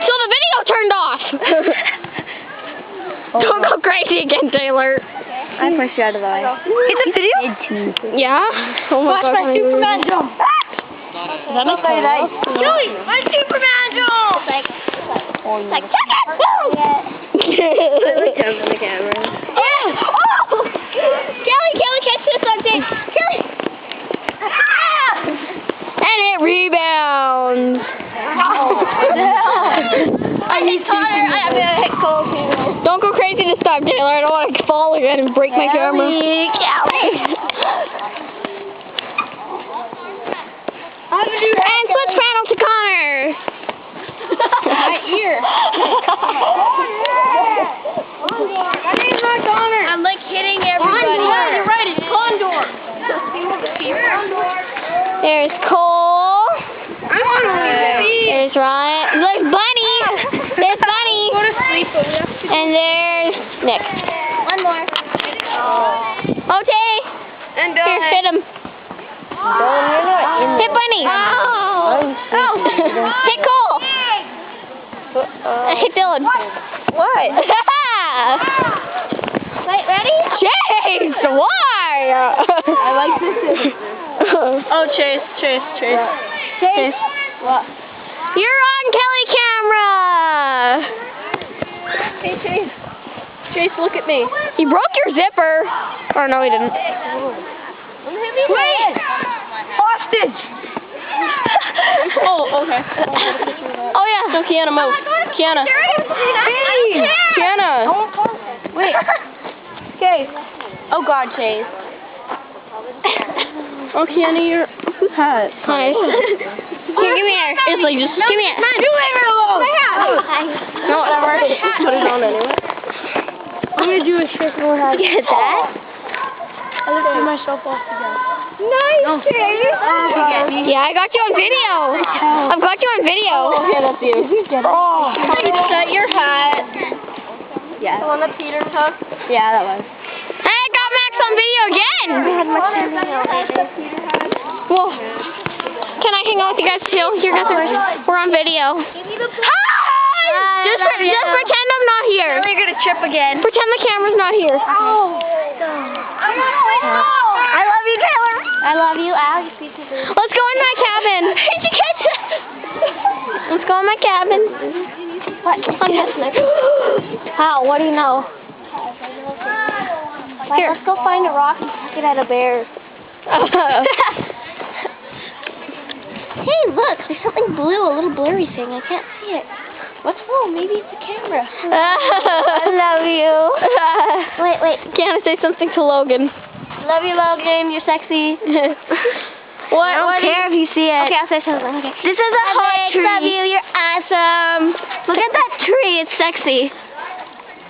So the video turned off. Don't go crazy again, Taylor. I pushed you out of the way. It's a video? Yeah? Oh my Watch God, my Superman jump. Is that not very nice? Joey, my Superman jump! Like, check it! Turn on the camera. Yeah! Oh! Kelly, catch this on tape. Kelly! And it rebounds. I need Connor. I'm gonna hit Cole too. Don't go crazy this time, Taylor. I don't want to fall again and break my camera. Kelly. And switch panel to Connor. My ear. My name's not Connor. I'm like hitting everybody. Condor. You're right, it's Condor. There's Cole. I'm on There's Ryan. Look, Bunny. There's Bunny. Go to sleep, but we have to. And there's Nick. One more. Okay. And Here, hit him. Hit Bunny. Hit Cole. Hit Dylan. What? Wait, ready? Chase, why? I like this. Oh, Chase. Chase. What? You're on Kelly camera. Hey, Chase. Chase, look at me. He broke your zipper. Or no, he didn't. Wait! Hostage! Oh, okay. Oh, yeah. So, Kiana, move. Kiana. Hey, Kiana. Wait. Chase. Oh, God, Chase. Oh, Kiana, you're... Who's hot? Hi. Here, give me here. It's like, just give me it. You leave her alone! No, whatever. Put it on anyway. I'm gonna do a trick and we'll have Get that? I lifted myself off again. Nice, Chase! Yeah, I got you on video. I've got you on video. Okay, that's you. Oh, is that your hat? Yeah. The one that Peter took? Yeah, that was. Hey, I got Max on video again. Well, can I hang out with you guys too? You guys we're on video. Hi! Just pretend I'm not here. Now you're gonna trip again. Pretend the camera's not here. Oh. I love you, Taylor. I love you, Alex. Let's go in my cabin. Let's go in my cabin. What? How? What do you know? Here. Let's go find a rock and chuck it at a bear. Hey, look. There's something blue, a little blurry thing. I can't see it. What's wrong? Maybe it's a camera. I love you. Wait. Can I say something to Logan? Love you, Logan. You're sexy. What? I don't care if you see it. Okay, I'll say something. Okay. This is a hot tree. Love you. You're awesome. Look at that tree. It's sexy.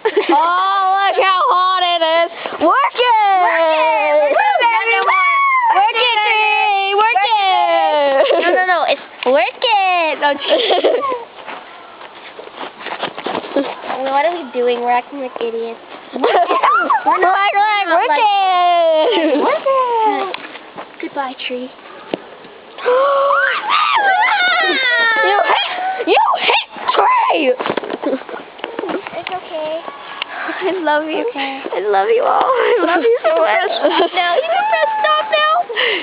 Oh, look how hot it is. Work it. Work it, tree. Work it. No. It's work it. No, what are we doing? We're acting like idiots. We're not acting like work it. Goodbye, tree. You hit tree. It's okay. I love you. Okay. I love you all. I love you so much. No, you can press stop now.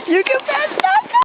You can press stop.